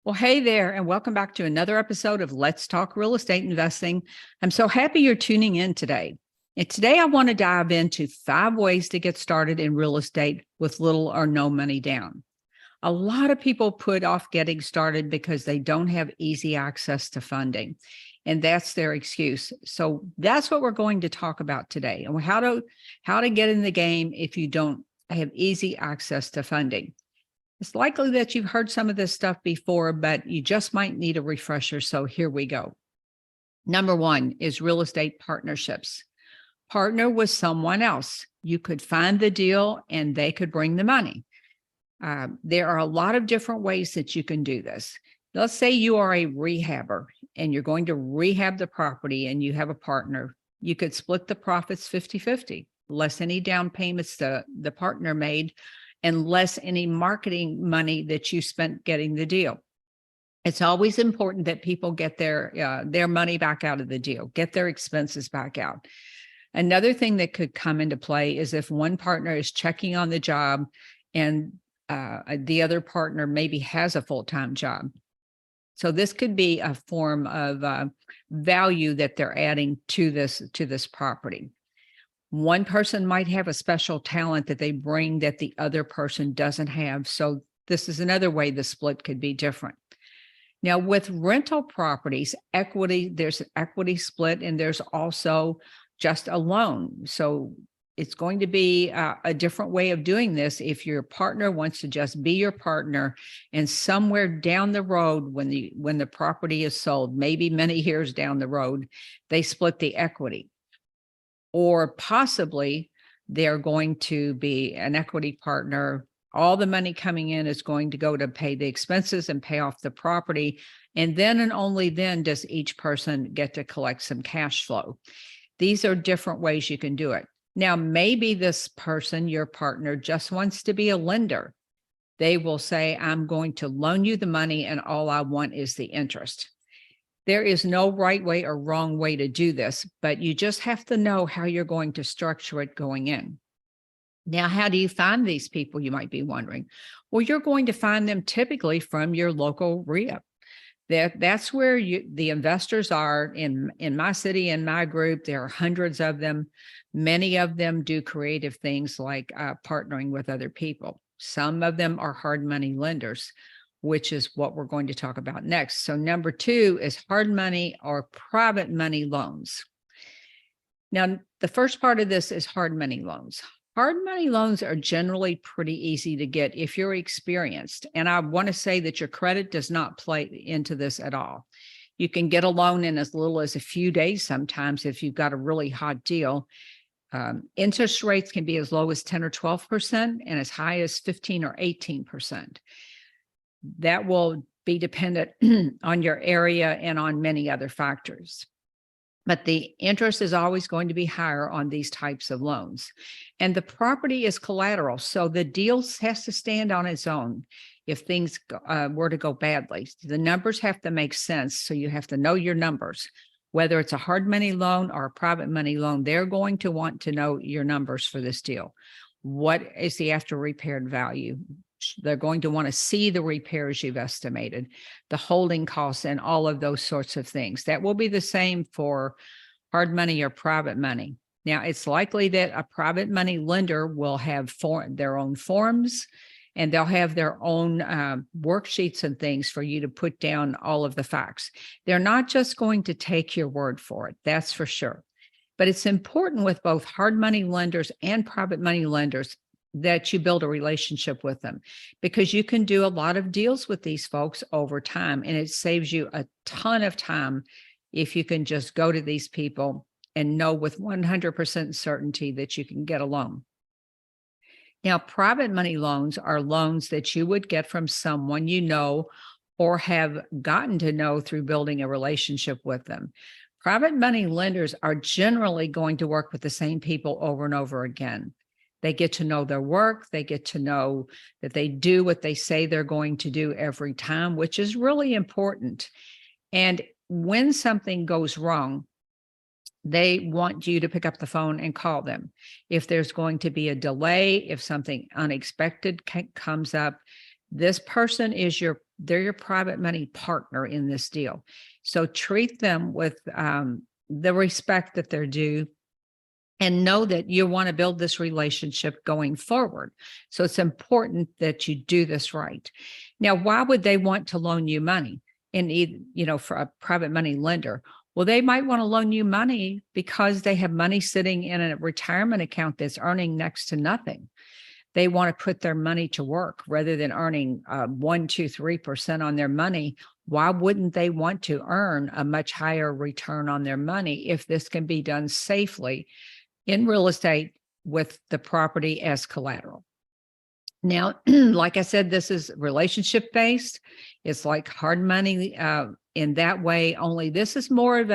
Well, hey there, and welcome back to another episode of Let's Talk Real Estate Investing. I'm so happy you're tuning in today. And today I want to dive into 5 ways to get started in real estate with little or no money down. A lot of people put off getting started because they don't have easy access to funding, and that's their excuse. So that's what we're going to talk about today, and how to get in the game if you don't have easy access to funding. It's likely that you've heard some of this stuff before, but you just might need a refresher. So here we go. Number 1 is real estate partnerships. Partner with someone else. You could find the deal and they could bring the money. There are a lot of different ways that you can do this. Let's say you are a rehabber and you're going to rehab the property and you have a partner. You could split the profits 50-50, less any down payments the partner made, and less any marketing money that you spent getting the deal. It's always important that people get their money back out of the deal, get their expenses back out. Another thing that could come into play is if one partner is checking on the job and the other partner maybe has a full-time job. So this could be a form of value that they're adding to this property. One person might have a special talent that they bring that the other person doesn't have. So this is another way the split could be different. Now, with rental properties, there's an equity split, and there's also just a loan. So it's going to be a different way of doing this if your partner wants to just be your partner, and somewhere down the road when the property is sold, maybe many years down the road, they split the equity. Or possibly they're going to be an equity partner. All the money coming in is going to go to pay the expenses and pay off the property. And then and only then does each person get to collect some cash flow. These are different ways you can do it. Now, maybe this person, your partner, just wants to be a lender. They will say, I'm going to loan you the money and all I want is the interest. There is no right way or wrong way to do this, but you just have to know how you're going to structure it going in. Now, how do you find these people, you might be wondering? Well, you're going to find them typically from your local REIA. That's where the investors are in my city, in my group. There are hundreds of them. Many of them do creative things like partnering with other people. Some of them are hard money lenders, which is what we're going to talk about next. So number 2 is hard money or private money loans. Now, the first part of this is hard money loans. Hard money loans are generally pretty easy to get if you're experienced. And I want to say that your credit does not play into this at all. You can get a loan in as little as a few days sometimes if you've got a really hot deal. Interest rates can be as low as 10 or 12% and as high as 15 or 18%. That will be dependent on your area and on many other factors. But the interest is always going to be higher on these types of loans. And the property is collateral, so the deal has to stand on its own if things were to go badly. The numbers have to make sense, so you have to know your numbers. Whether it's a hard money loan or a private money loan, they're going to want to know your numbers for this deal. What is the after repaired value? They're going to want to see the repairs you've estimated, the holding costs, and all of those sorts of things. That will be the same for hard money or private money. Now, it's likely that a private money lender will have their own forms, and they'll have their own worksheets and things for you to put down all of the facts. They're not just going to take your word for it, that's for sure. But it's important with both hard money lenders and private money lenders that you build a relationship with them, because you can do a lot of deals with these folks over time, and it saves you a ton of time if you can just go to these people and know with 100% certainty that you can get a loan. Now, private money loans are loans that you would get from someone you know or have gotten to know through building a relationship with them. Private money lenders are generally going to work with the same people over and over again. They get to know their work. They get to know that they do what they say they're going to do every time, which is really important. And when something goes wrong, they want you to pick up the phone and call them. If there's going to be a delay, if something unexpected comes up, This person is they're your private money partner in this deal. So treat them with the respect that they're due, and know that you want to build this relationship going forward. So it's important that you do this right. Now, why would they want to loan you money for a private money lender? Well, they might want to loan you money because they have money sitting in a retirement account that's earning next to nothing. They want to put their money to work rather than earning 1, 2, 3% on their money. Why wouldn't they want to earn a much higher return on their money if this can be done safely in real estate with the property as collateral? Now, like I said, this is relationship based. It's like hard money in that way, only this is more of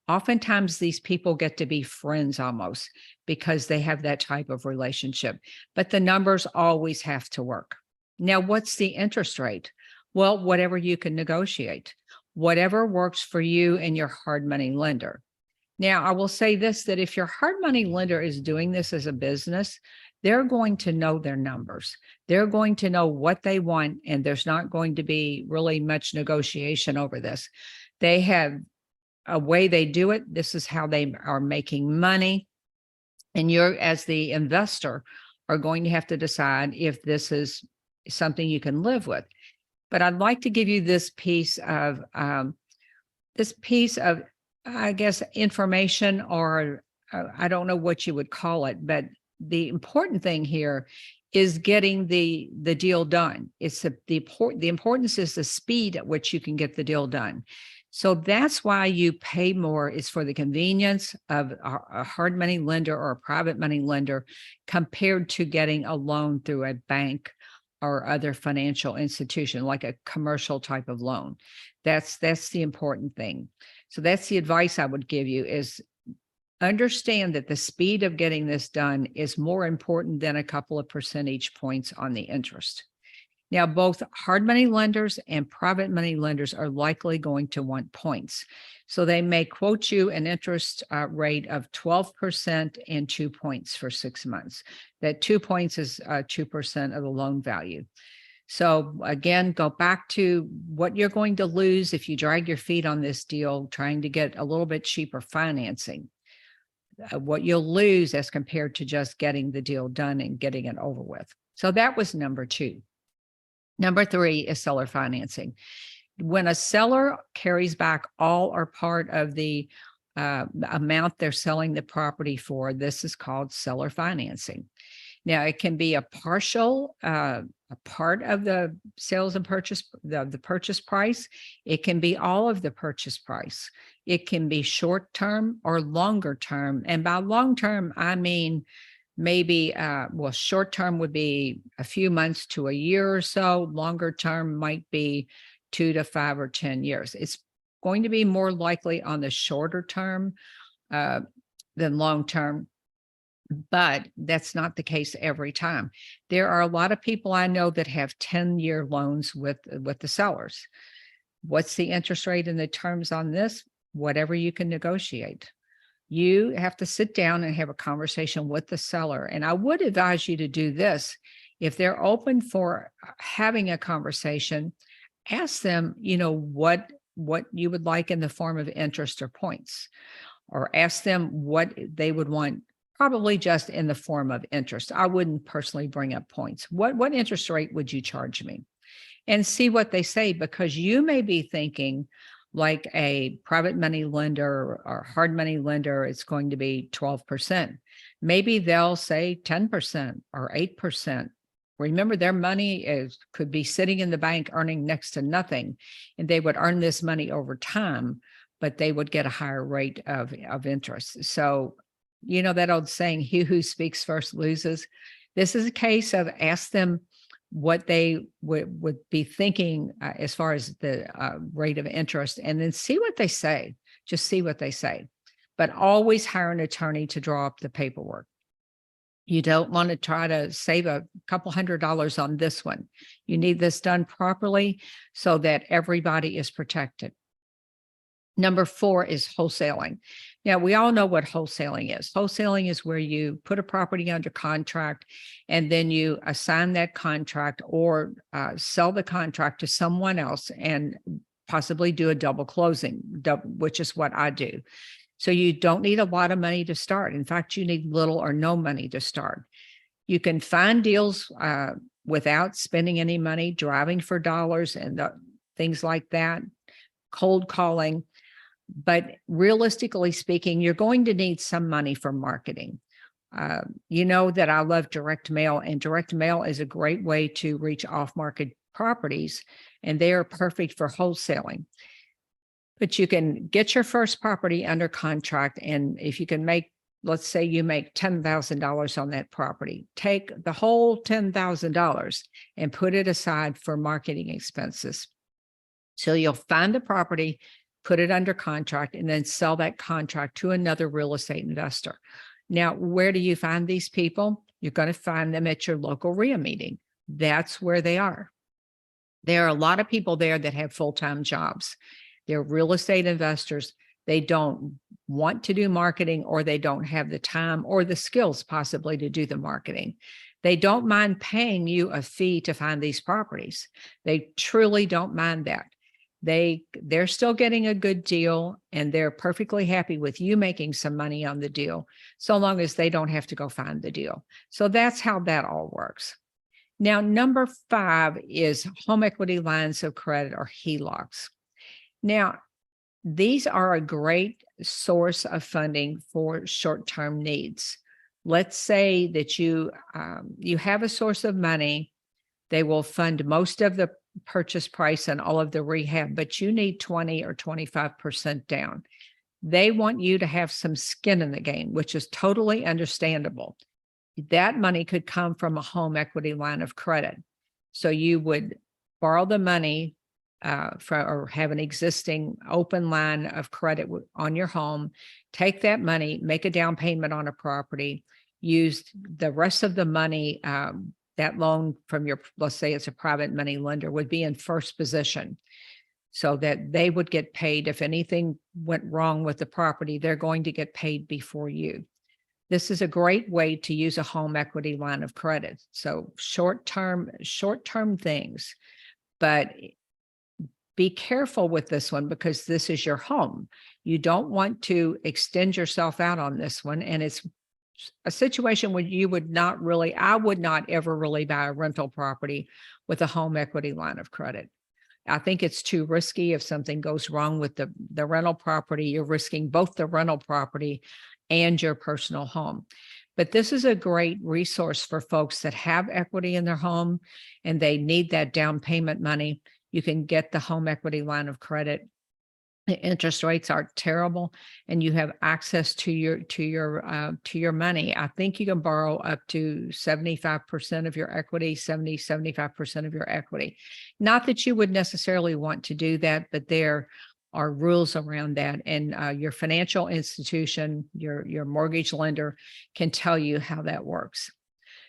oftentimes these people get to be friends almost because they have that type of relationship, but the numbers always have to work. Now, what's the interest rate? Well, whatever you can negotiate, whatever works for you and your hard money lender. Now, I will say this, that if your hard money lender is doing this as a business, they're going to know their numbers. They're going to know what they want, and there's not going to be really much negotiation over this. They have a way they do it. This is how they are making money. And you're, as the investor, are going to have to decide if this is something you can live with. But I'd like to give you this piece of I guess, information, or I don't know what you would call it, but the important thing here is getting the deal done. It's the importance is the speed at which you can get the deal done. So that's why you pay more, is for the convenience of a hard money lender or a private money lender compared to getting a loan through a bank or other financial institution, like a commercial type of loan. That's the important thing. So that's the advice I would give you, is understand that the speed of getting this done is more important than a couple of percentage points on the interest. Now, both hard money lenders and private money lenders are likely going to want points. So they may quote you an interest rate of 12% and 2 points for 6 months. That 2 points is 2% of the loan value. So again, go back to what you're going to lose if you drag your feet on this deal, trying to get a little bit cheaper financing. What you'll lose as compared to just getting the deal done and getting it over with. So that was number 2. Number 3 is seller financing. When a seller carries back all or part of the amount they're selling the property for, this is called seller financing. Now, it can be a partial, a part of the sales and purchase, the purchase price. It can be all of the purchase price. It can be short term or longer term. And by long term, I mean maybe, short term would be a few months to a year or so. Longer term might be 2 to 5 or 10 years. It's going to be more likely on the shorter term than long term. But that's not the case every time. There are a lot of people I know that have 10-year loans with the sellers. What's the interest rate and the terms on this? Whatever you can negotiate. You have to sit down and have a conversation with the seller. And I would advise you to do this. If they're open for having a conversation, ask them, what you would like in the form of interest or points, or ask them what they would want, probably just in the form of interest. I wouldn't personally bring up points. What interest rate would you charge me? And see what they say, because you may be thinking, like a private money lender or hard money lender, it's going to be 12%. Maybe they'll say 10% or 8%. Remember, their money could be sitting in the bank earning next to nothing, and they would earn this money over time, but they would get a higher rate of interest. So, that old saying, he who speaks first loses. This is a case of ask them what they would be thinking as far as the rate of interest, and then see what they say. Just see what they say. But always hire an attorney to draw up the paperwork. You don't want to try to save a couple $100 on this one. You need this done properly so that everybody is protected. Number 4 is wholesaling. Now, we all know what wholesaling is. Wholesaling is where you put a property under contract and then you assign that contract or sell the contract to someone else and possibly do a double closing, which is what I do. So you don't need a lot of money to start. In fact, you need little or no money to start. You can find deals without spending any money, driving for dollars and things like that, cold calling. But realistically speaking, you're going to need some money for marketing. You know that I love direct mail, and direct mail is a great way to reach off-market properties, and they are perfect for wholesaling. But you can get your first property under contract, and if you can make, let's say you make $10,000 on that property, take the whole $10,000 and put it aside for marketing expenses. So you'll find a property, put it under contract, and then sell that contract to another real estate investor. Now, where do you find these people? You're going to find them at your local RIA meeting. That's where they are. There are a lot of people there that have full-time jobs. They're real estate investors. They don't want to do marketing, or they don't have the time or the skills possibly to do the marketing. They don't mind paying you a fee to find these properties. They truly don't mind that. They're still getting a good deal, and they're perfectly happy with you making some money on the deal, so long as they don't have to go find the deal. So that's how that all works. Now, number 5 is home equity lines of credit, or HELOCs. Now, these are a great source of funding for short-term needs. Let's say that you have a source of money. They will fund most of the purchase price and all of the rehab, but you need 20 or 25% down. They want you to have some skin in the game, which is totally understandable. That money could come from a home equity line of credit. So you would borrow the money or have an existing open line of credit on your home, take that money, make a down payment on a property, use the rest of the money. That loan from your, let's say it's a private money lender, would be in first position, so that they would get paid. If anything went wrong with the property, they're going to get paid before you. This is a great way to use a home equity line of credit. So short-term things, but be careful with this one, because this is your home. You don't want to extend yourself out on this one. And it's a situation where I would not ever really buy a rental property with a home equity line of credit. I think it's too risky. If something goes wrong with the rental property, you're risking both the rental property and your personal home. But this is a great resource for folks that have equity in their home and they need that down payment money. You can get the home equity line of credit. The interest rates aren't terrible, and you have access to your money. I think you can borrow up to 75% of your equity, 75% of your equity. Not that you would necessarily want to do that, but there are rules around that. And your financial institution, your mortgage lender, can tell you how that works.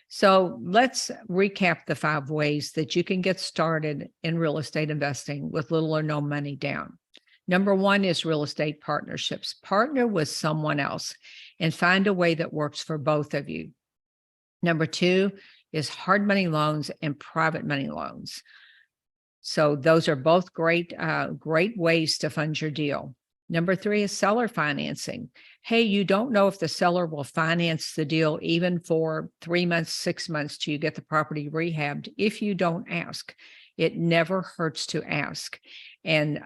So let's recap the 5 ways that you can get started in real estate investing with little or no money down. Number 1 is real estate partnerships. Partner with someone else and find a way that works for both of you. Number 2 is hard money loans and private money loans. So those are both great ways to fund your deal. Number 3 is seller financing. Hey, you don't know if the seller will finance the deal even for 3 months, 6 months till you get the property rehabbed. If you don't ask, it never hurts to ask. And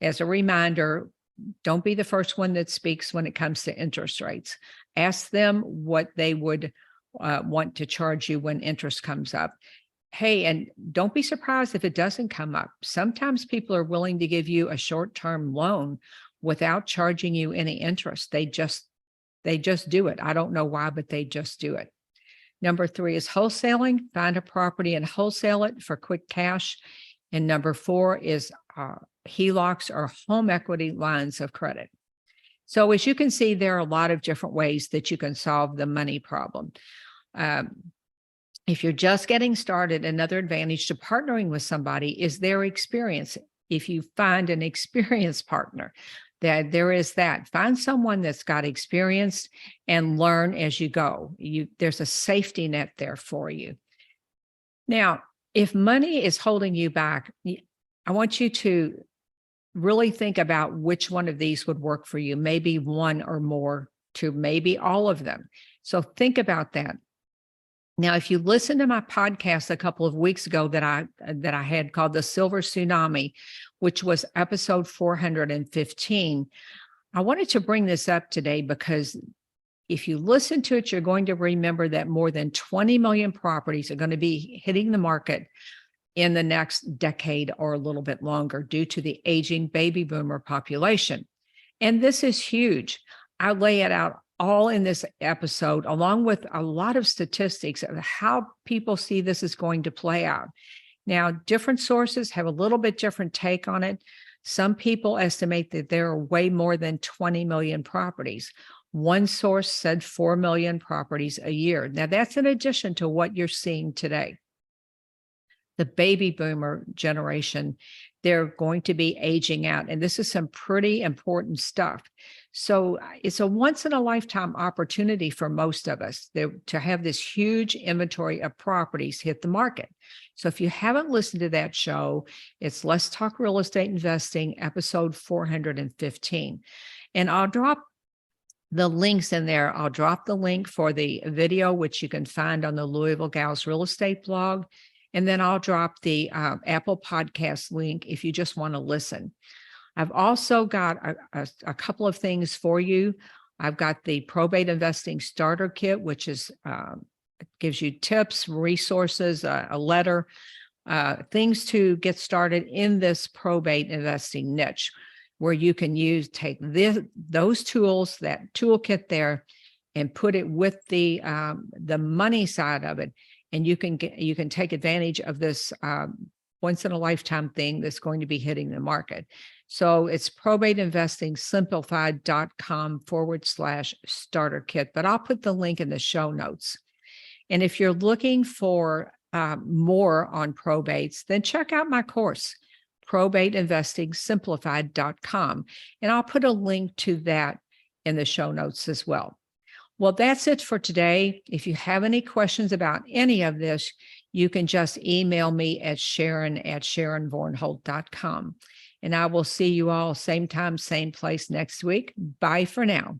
as a reminder, don't be the first one that speaks when it comes to interest rates. Ask them what they would want to charge you when interest comes up. Hey, and don't be surprised if it doesn't come up. Sometimes people are willing to give you a short-term loan without charging you any interest. They just do it. I don't know why, but they just do it. Number 3 is wholesaling. Find a property and wholesale it for quick cash. And number 4 is HELOCs, or home equity lines of credit. So as you can see, there are a lot of different ways that you can solve the money problem. If you're just getting started, another advantage to partnering with somebody is their experience. If you find an experienced partner, that there is that. Find someone that's got experience and learn as you go. There's a safety net there for you. Now, if money is holding you back, I want you to really think about which one of these would work for you, maybe one or more to maybe all of them. So think about that. Now, if you listen to my podcast a couple of weeks ago that I had called The Silver Tsunami, which was episode 415, I wanted to bring this up today because if you listen to it, you're going to remember that more than 20 million properties are going to be hitting the market in the next decade or a little bit longer due to the aging baby boomer population. And this is huge. I lay it out all in this episode, along with a lot of statistics of how people see this is going to play out. Now, different sources have a little bit different take on it. Some people estimate that there are way more than 20 million properties. One source said 4 million properties a year. Now, that's in addition to what you're seeing today. The baby boomer generation, they're going to be aging out. And this is some pretty important stuff. So it's a once in a lifetime opportunity for most of us to have this huge inventory of properties hit the market. So if you haven't listened to that show, it's Let's Talk Real Estate Investing, episode 415. And I'll drop the links in there. I'll drop the link for the video, which you can find on the Louisville Gals Real Estate blog. And then I'll drop the Apple Podcast link if you just want to listen. I've also got a couple of things for you. I've got the Probate Investing Starter Kit, which is gives you tips, resources, a letter, things to get started in this probate investing niche, where you can take those tools, that toolkit there, and put it with the money side of it. And you can take advantage of this once in a lifetime thing that's going to be hitting the market. So it's probateinvestingsimplified.com/starter kit, but I'll put the link in the show notes. And if you're looking for more on probates, then check out my course, probateinvestingsimplified.com. And I'll put a link to that in the show notes as well. Well, that's it for today. If you have any questions about any of this, you can just email me at Sharon@SharonVornholt.com. And I will see you all same time, same place next week. Bye for now.